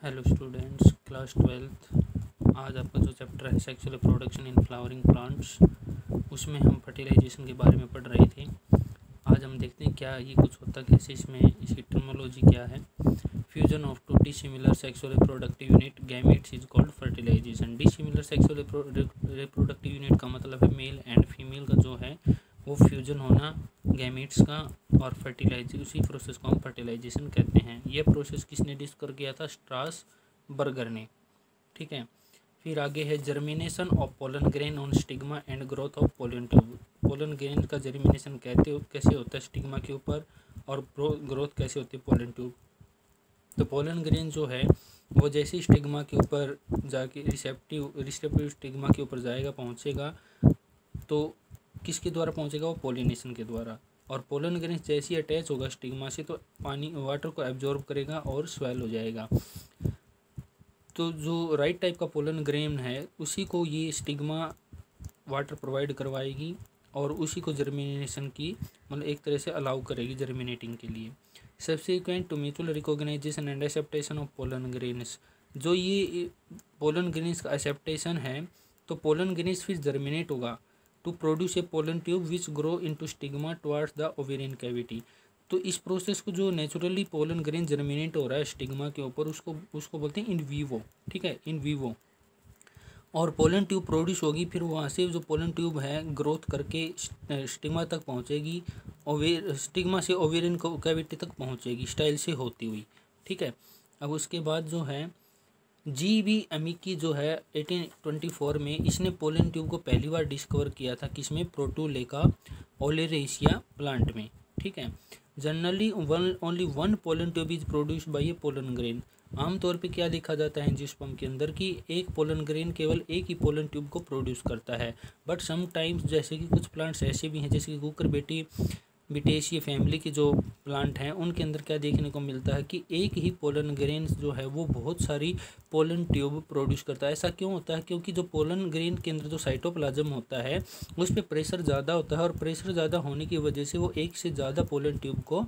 Hello students, class 12th। आज आपका जो चैप्टर है sexual reproduction in flowering plants, उसमें हम फर्टिलाइजेशन के बारे में पढ़ रहे थे। आज हम देखते हैं क्या ये कुछ होता कैसे, इसमें इसकी टर्मिनोलॉजी क्या है। Fusion of two dissimilar sexual reproductive unit gametes is called fertilisation. Dissimilar sexual reproductive unit का मतलब है मेल एंड फीमेल का जो है वो फ्यूजन होना गैमेट्स का, और फर्टिलाइजेशन, उसी प्रोसेस को हम फर्टिलाइजेशन कहते हैं। यह प्रोसेस किसने डिस्कवर किया था? स्ट्रासबर्गर ने। ठीक है, फिर आगे है germination of pollen grain on stigma and growth of pollen tube. Pollen grain का जर्मिनेशन कैसे होता है स्टिग्मा के ऊपर, और ग्रोथ कैसे होती है पोलन ट्यूब। तो पोलन ग्रेन जो है वो जैसे ही स्टिग्मा के ऊपर जाके रिसेप्टिव स्टिग्मा के ऊपर जाएगा, पहुँचेगा, तो किसके द्वारा पहुँचेगा? वो पोलिनेशन के द्वारा। और पोलन ग्रेन जैसे ही अटैच होगा स्टिग्मा से तो पानी वाटर को एब्जॉर्ब करेगा और स्वेल हो जाएगा। तो जो राइट टाइप का पोलन ग्रेन है उसी को ये स्टिग्मा वाटर प्रोवाइड करवाएगी और उसी को जर्मिनेशन की मतलब एक तरह से अलाउ करेगी जर्मिनेटिंग के लिए। Subsequent to mutual recognition and acceptation of pollen grains, जो ये पोलन ग्रेन्स का एक्सेप्टेशन है तो पोलन ग्रेन्स फिर जर्मिनेट होगा to produce a pollen tube which grow into stigma towards the ovarian cavity. तो इस प्रोसेस को जो नेचुरली पोलन ग्रेन जर्मिनेट हो रहा है स्टिग्मा के ऊपर, उसको बोलते हैं इन वीवो। ठीक है, इन वीवो। और पोलन ट्यूब प्रोड्यूस होगी, फिर वहाँ से जो पोलन ट्यूब है ग्रोथ करके स्टिग्मा तक पहुँचेगी, स्टिग्मा से ओवेरियन कैविटी तक पहुँचेगी स्टाइल से होती हुई। ठीक है, अब उसके बाद जो है जी.बी. अमिकी जो है 1824 में इसने पोलन ट्यूब को पहली बार डिस्कवर किया था, किसमें? प्रोटोलेका ओलेरेसिया प्लांट में। ठीक है, generally only one pollen tube is produced by A pollen grain. आमतौर पे क्या देखा जाता है एंजियोस्पर्म के अंदर कि एक पोलन ग्रेन केवल एक ही पोलन ट्यूब को प्रोड्यूस करता है। बट समटाइम्स जैसे कि कुछ प्लांट्स ऐसे भी हैं जैसे कि कुकर बिटेशिया फैमिली के जो प्लांट हैं उनके अंदर क्या देखने को मिलता है कि एक ही पोलन ग्रेन जो है वो बहुत सारी पोलन ट्यूब प्रोड्यूस करता है। ऐसा क्यों होता है? क्योंकि जो पोलन ग्रेन के अंदर जो साइटोप्लाज्म होता है उस पर प्रेशर ज़्यादा होता है, और प्रेशर ज़्यादा होने की वजह से वो एक से ज़्यादा पोलन ट्यूब को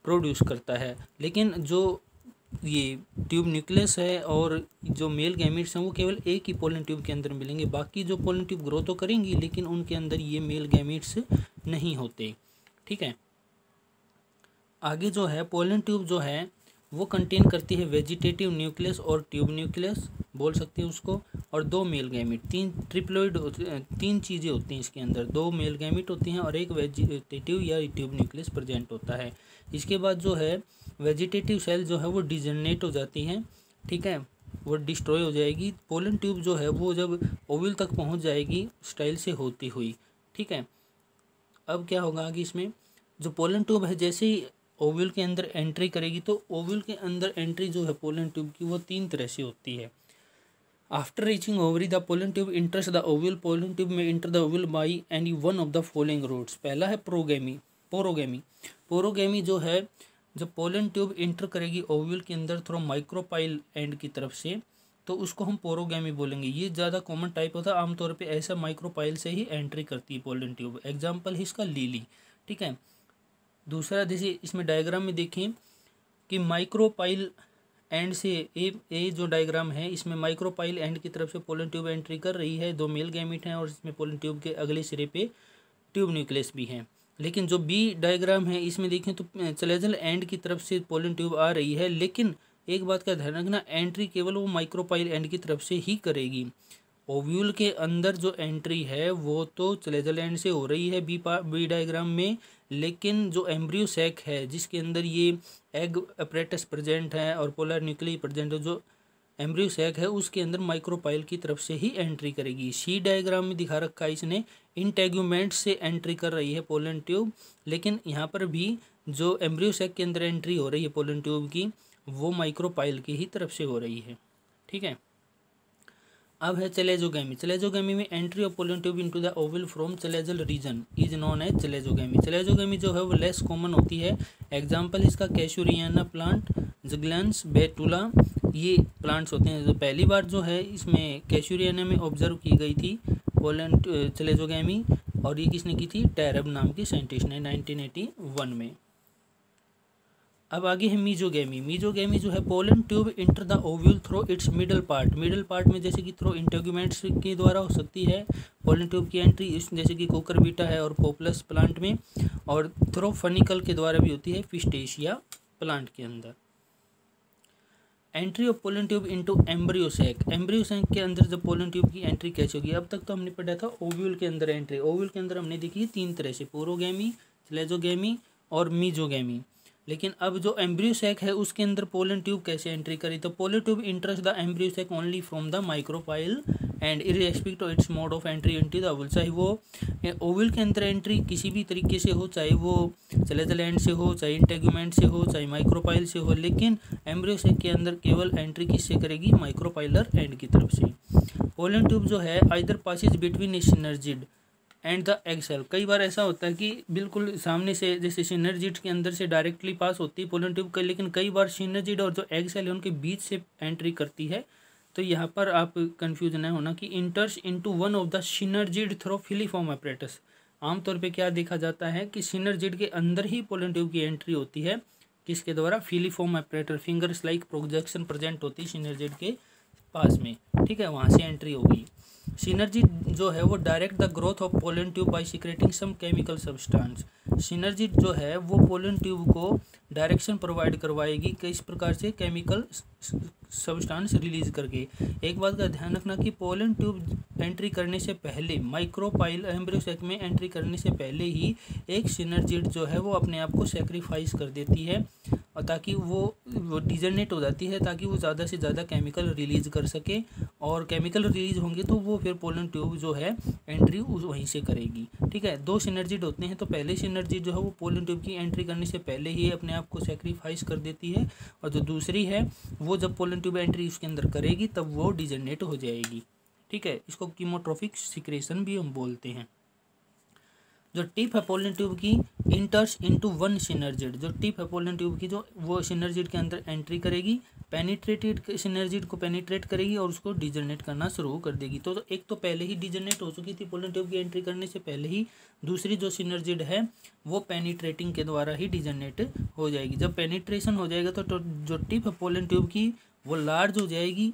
प्रोड्यूस करता है। लेकिन जो ये ट्यूब न्यूक्लियस है और जो मेल गैमेट्स हैं वो केवल एक ही पोलन ट्यूब के अंदर मिलेंगे। बाकी जो पोलन ट्यूब ग्रो तो करेंगी लेकिन उनके अंदर ये मेल गैमेट्स नहीं होते। ठीक है, आगे जो है पोलन ट्यूब जो है वो कंटेन करती है वेजिटेटिव न्यूक्लियस और ट्यूब न्यूक्लियस बोल सकते हैं उसको, और दो मेल गैमेट। तीन चीज़ें होती हैं इसके अंदर, दो मेल गैमेट होती हैं और एक वेजिटेटिव या ट्यूब न्यूक्लियस प्रेजेंट होता है। इसके बाद जो है वेजिटेटिव सेल जो है वो डिजनरेट हो जाती हैं। ठीक है, वो डिस्ट्रॉय हो जाएगी। पोलन ट्यूब जो है वो जब ओव्यूल तक पहुंच जाएगी स्टाइल से होती हुई। ठीक है, अब क्या होगा आगे इसमें, जो पोलन ट्यूब है जैसे ही ओव्यूल के अंदर एंट्री करेगी तो ओव्यूल के अंदर एंट्री जो है पोलन ट्यूब की वो तीन तरह से होती है। After reaching ovary the pollen tube enters the ovule. Pollen tube में enter the ovule by any one of the following routes. पहला है पोरोगेमी जो है जब पोलन ट्यूब इंटर करेगी ओव्यूल के अंदर थ्रू माइक्रोपाइल एंड की तरफ से तो उसको हम पोरोगेमी बोलेंगे। ये ज़्यादा कॉमन टाइप होता है, आमतौर पे ऐसा माइक्रोपाइल से ही एंट्री करती है पोलन ट्यूब। एग्जाम्पल है इसका लीली। ठीक है, दूसरा जैसे इसमें डायग्राम में देखें कि माइक्रोपाइल एंड से ए जो डायग्राम है इसमें माइक्रोपाइल एंड की तरफ से पोलन ट्यूब एंट्री कर रही है, दो मेल गैमेट हैं और इसमें पोलन ट्यूब के अगले सिरे पे ट्यूब न्यूक्लियस भी हैं। लेकिन जो बी डायग्राम है इसमें देखें तो चलेजल एंड की तरफ से पोलन ट्यूब आ रही है, लेकिन एक बात का ध्यान रखना, एंट्री केवल वो माइक्रोपाइल एंड की तरफ से ही करेगी। ओव्यूल के अंदर जो एंट्री है वो तो चलेजल एंड से हो रही है बी डायग्राम में, लेकिन जो एम्ब्रियो सैक है जिसके अंदर ये एग अपरेटस प्रेजेंट है और पोलर न्यूक्लियस प्रेजेंट है, जो एम्ब्रियो सैक है उसके अंदर माइक्रोपाइल की तरफ से ही एंट्री करेगी। सी डायग्राम में दिखा रखा है इसने इंटेगुमेंट से एंट्री कर रही है पोलन ट्यूब, लेकिन यहाँ पर भी जो एम्ब्रियो सैक के अंदर एंट्री हो रही है पोलन ट्यूब की वो माइक्रोपाइल की ही तरफ से हो रही है। ठीक है, अब है चलेजोगेमी। चलेजोगेमी में entry of pollen tube into the ovule from chalazal region is known as chalazogamy. Chalazogamy जो है वो लेस कॉमन होती है। एग्जांपल इसका कैशुरियाना प्लांट, जिग्लन्स, बेटुला, ये प्लांट्स होते हैं। जो पहली बार जो है इसमें कैशुरियाना में ऑब्जर्व की गई थी पोलन चलेजोगेमी, और ये किसने की थी? टैरब नाम की साइंटिस्ट ने 1981 में। अब आगे है मीजोगेमी। मीजोगेमी जो है pollen tube enter the ovule through its middle part. Middle part में जैसे कि थ्रो इंटेगुमेंट्स के द्वारा हो सकती है पोलन ट्यूब की एंट्री, इस जैसे कि कोकरबीटा है और पोपलस प्लांट में, और थ्रो फनिकल के द्वारा भी होती है पिस्टेशिया प्लांट के अंदर। Entry of pollen tube into embryo sac. Embryo sac के अंदर जब पोलन ट्यूब की एंट्री कैसे होगी, अब तक तो हमने पढ़ा था ओव्यूल के अंदर एंट्री। ओव्यूल के अंदर हमने देखी 3 तरह से, पोरोगेमी, स्लेजोगेमी और मीजोगेमी। लेकिन अब जो एम्ब्रियो सैक है उसके अंदर पोलन ट्यूब कैसे एंट्री करी, तो pollen tube enters the embryo sac only from the micropyle and irrespective of its mode of entry into the ovule. चाहे वो ओवल के अंदर एंट्री किसी भी तरीके से हो, चाहे वो स्लेजल एंड से हो, चाहे इंटेगुमेंट से हो, चाहे माइक्रोपाइल से हो, लेकिन एम्ब्रियो सैक के अंदर केवल एंट्री किससे करेगी, माइक्रोपाइलर एंड की तरफ से। पोलन ट्यूब जो है either passes between a synergid and the egg cell. कई बार ऐसा होता है कि बिल्कुल सामने से जैसे सिनर्जिड के अंदर से डायरेक्टली पास होती है पोलन ट्यूब का, लेकिन कई बार सिनर्जिड और जो एग सेल है उनके बीच से एंट्री करती है। तो यहाँ पर आप कंफ्यूज न होना कि enters into one of the synergid through filiform apparatus. आमतौर पे क्या देखा जाता है कि सिनर्जिड के अंदर ही पोलन ट्यूब की एंट्री होती है, किसके द्वारा, filiform operator, fingers like projection present होती है सिनर्जिड के पास में, ठीक है, वहाँ से एंट्री होगी। सिनर्जिड जो है वो direct the growth of pollen tube by secreting some chemical substance. Synergid जो है वो पोलन ट्यूब को डायरेक्शन प्रोवाइड करवाएगी किस प्रकार से, केमिकल सब्सटेंस रिलीज करके। एक बात का ध्यान रखना कि पोलन ट्यूब एंट्री करने से पहले, माइक्रोपाइल एम्ब्रियो सैक में एंट्री करने से पहले ही एक सिनर्जिड जो है वो अपने आप को सेक्रीफाइस कर देती है, और ताकि वो डिजनरेट हो जाती है, ताकि वो ज़्यादा से ज़्यादा केमिकल रिलीज कर सके, और केमिकल रिलीज होंगे तो वो फिर पोलन ट्यूब जो है एंट्री वहीं से करेगी, ठीक है। 2 सिनर्जिड होते हैं, तो पहले सिनर्जिड जो है वो पोलन ट्यूब की एंट्री करने से पहले ही अपने आप को सेक्रीफाइस कर देती है, और जो दूसरी है वो जब पोलन ट्यूब एंट्री उसके अंदर करेगी तब वो डिजनरेट हो जाएगी, ठीक है। इसको कीमोट्रोफिक सिक्रेशन भी हम बोलते हैं। जो टिप है पोलन ट्यूब की इंटर्स इनटू वन सिनर्जिड। जो टिप है पोलन ट्यूब की जो वो सिनर्जिड के अंदर एंट्री करेगी, पेनिट्रेटेड सिनर्जिड को पेनिट्रेट करेगी और उसको डिजनरेट करना शुरू कर देगी। तो एक तो पहले ही डिजनरेट हो चुकी थी पोलन ट्यूब की एंट्री करने से पहले ही, दूसरी जो सिनर्जिड है वो पेनिट्रेटिंग के द्वारा ही डिजनरेट हो जाएगी। जब पेनिट्रेशन हो जाएगा तो जो टिप है पोलन ट्यूब की वो लार्ज हो जाएगी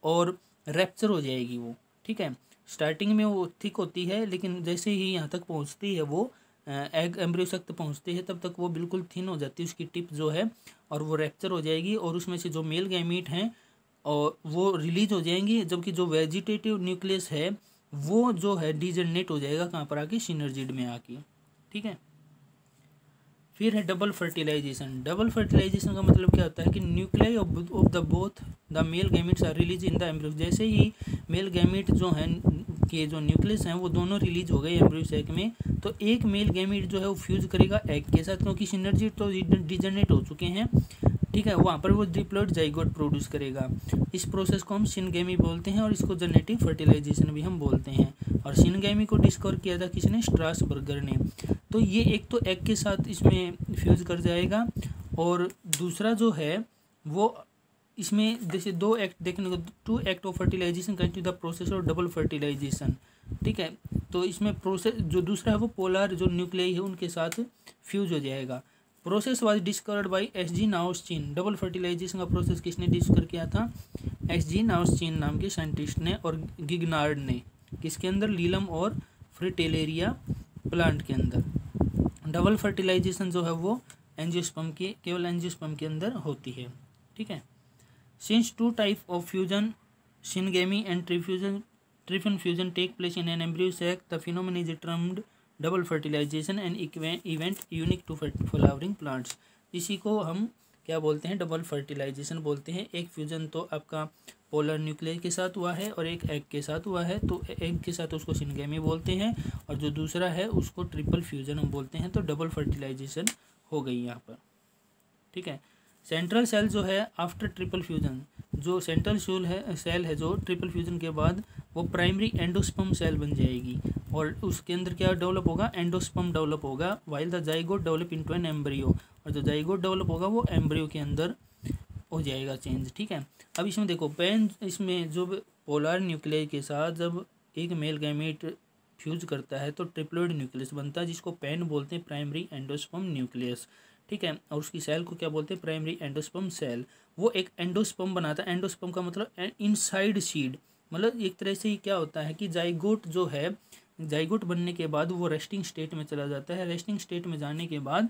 और रैप्चर हो जाएगी वो, ठीक है। स्टार्टिंग में वो थिक होती है, लेकिन जैसे ही यहाँ तक पहुँचती है वो एग एम्ब्रियो तक पहुँचती है तब तक वो बिल्कुल थिन हो जाती है उसकी टिप जो है, और वो रैप्चर हो जाएगी, और उसमें से जो मेल गैमीट हैं और वो रिलीज हो जाएंगी, जबकि जो वेजिटेटिव न्यूक्लियस है वो जो है डिजनरेट हो जाएगा कहाँ पर आके, सिनर्जिड में आके, ठीक है। फिर है डबल फर्टिलाइजेशन। डबल फर्टिलाइजेशन का मतलब क्या होता है कि nuclei of the both the male gametes are release in the embryo. जैसे ही मेल गैमीट जो हैं के जो न्यूक्लियस हैं वो दोनों रिलीज हो गए एम्ब्रियो सैक में, तो एक मेल गैमीट जो है वो फ्यूज करेगा एग के साथ, क्योंकि सिनर्जिड तो डिजनरेट हो चुके हैं, ठीक है। वहाँ पर वो डिप्लॉइड जाइगोट प्रोड्यूस करेगा। इस प्रोसेस को हम सिनगेमी बोलते हैं, और इसको जेनेटिक फर्टिलाइजेशन भी हम बोलते हैं। और सिनगेमी को डिस्कवर किया था किसने, स्ट्रासबर्गर ने। तो ये एक तो एग के साथ इसमें फ्यूज कर जाएगा, और दूसरा जो है वो इसमें जैसे 2 एक्ट देखने को, 2 act of fertilisation continue the process और डबल फर्टिलाइजेशन, ठीक है। तो इसमें प्रोसेस जो दूसरा है वो पोलर जो न्यूक्लियाई है उनके साथ फ्यूज हो जाएगा। Process was discovered by S G. Nawaschin. Double fertilisation का प्रोसेस किसने डिस्कवर किया था, एस.जी. नाउस्चीन नाम के साइंटिस्ट ने, और गिगनार्ड ने। किसके अंदर, लीलम और फ्रिटेलेरिया प्लांट के अंदर। डबल फर्टिलाइजेशन जो है वो एंजियोस्पर्म के, केवल एंजियोस्पर्म के अंदर होती है, ठीक है। Since 2 type of fusion, syngamy and triple fusion take place in an embryo sac, the phenomena is termed double fertilisation and event unique to flowering plants. इसी को हम क्या बोलते हैं, डबल फर्टिलाइजेशन बोलते हैं। एक फ्यूजन तो आपका पोलर न्यूक्लियस के साथ हुआ है और एक एग के साथ हुआ है, तो एग के साथ उसको सिनगेमी बोलते हैं, और जो दूसरा है उसको ट्रिपल फ्यूजन हम बोलते हैं। तो डबल फर्टिलाइजेशन हो गई यहाँ पर, ठीक है। सेंट्रल सेल जो है आफ्टर ट्रिपल फ्यूजन, जो सेंट्रल सेल है जो ट्रिपल फ्यूजन के बाद वो प्राइमरी एंडोस्पर्म सेल बन जाएगी, और उसके अंदर क्या डेवलप होगा, एंडोस्पर्म डेवलप होगा, while the zygote develop into an embryo, और जो जाइगोट डेवलप होगा वो एम्ब्रियो के अंदर हो जाएगा चेंज, ठीक है। अब इसमें देखो इसमें जो पोलर न्यूक्लियाई के साथ जब एक मेल गैमेट फ्यूज करता है तो ट्रिप्लोइड न्यूक्लियस बनता है, जिसको पेन बोलते हैं, प्राइमरी एंडोस्पर्म न्यूक्लियस, ठीक है। और उसकी सेल को क्या बोलते हैं, प्राइमरी एंडोस्पर्म सेल। वो एक एंडोस्पर्म बनाता है। एंडोस्पर्म का मतलब इनसाइड सीड, मतलब एक तरह से ही क्या होता है कि जाइगोट जो है, जाइगोट बनने के बाद वो रेस्टिंग स्टेट में चला जाता है। रेस्टिंग स्टेट में जाने के बाद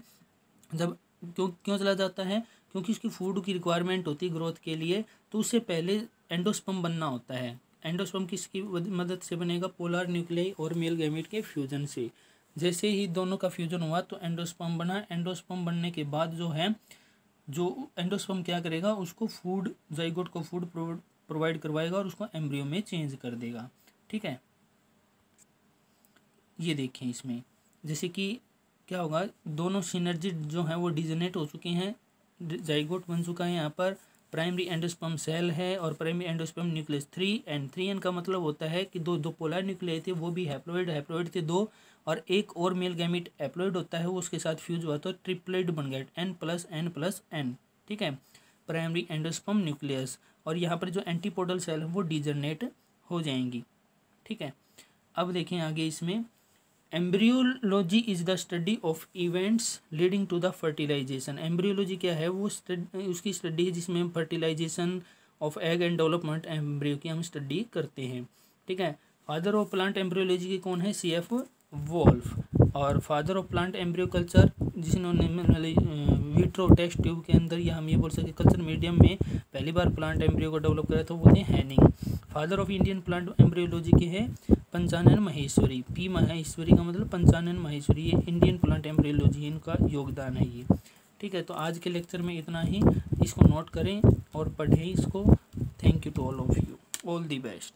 जब क्यों चला जाता है, क्योंकि उसकी फूड की रिक्वायरमेंट होती है ग्रोथ के लिए, तो उससे पहले एंडोस्पर्म बनना होता है। एंडोस्पर्म किसकी मदद से बनेगा, पोलर न्यूक्लियाई और मेल गैमेट के फ्यूजन से। जैसे ही दोनों का फ्यूजन हुआ तो एंडोस्पर्म बना। एंडोस्पर्म बनने के बाद जो है, जो एंडोस्पर्म क्या करेगा, उसको फूड, जाइगोट को फूड प्रोवाइड करवाएगा और उसको एम्ब्रियो में चेंज कर देगा। ठीक है, ये देखें इसमें जैसे कि क्या होगा, दोनों सिनर्जी जो है वो डिजनेट हो चुके हैं। जाइगोट बन चुका है, यहाँ पर प्राइमरी एंडोस्पर्म सेल है और primary endosperm nucleus 3N। 3N का मतलब होता है कि दो पोलर न्यूक्लियाई थे, वो भी हैप्लोइड थे 2, और एक और मेल गैमेट हैप्लोइड होता है, वो उसके साथ फ्यूज हुआ तो ट्रिपलेट बन गया, N+N+N। ठीक है, प्राइमरी एंडोस्पर्म न्यूक्लियस। और यहाँ पर जो एंटीपोडल सेल है वो डिजनेट हो जाएंगी। ठीक है, अब देखें आगे इसमें, embryology is the study of events leading to the fertilisation. Embryology क्या है, वो उसकी स्टडी है जिसमें fertilisation of egg and development embryo की हम स्टडी करते हैं। ठीक है, फादर ऑफ प्लांट एम्ब्रियोलॉजी के कौन है, CF वोल्फ। और father of plant embryo culture जिन्होंने विट्रो टेस्ट ट्यूब के अंदर, या हम ये बोल सकते कल्चर मीडियम में पहली बार प्लांट एम्ब्रियो को डेवलप करा था, वो बोलते हैं Hanning. Father of Indian plant embryology के हैं पंचानन माहेश्वरी। P माहेश्वरी का मतलब पंचानन माहेश्वरी, ये इंडियन प्लांट एम्ब्रियोलॉजी, इनका योगदान है ये। ठीक है, तो आज के लेक्चर में इतना ही। इसको नोट करें और पढ़ें इसको। Thank you to all of you, all the best.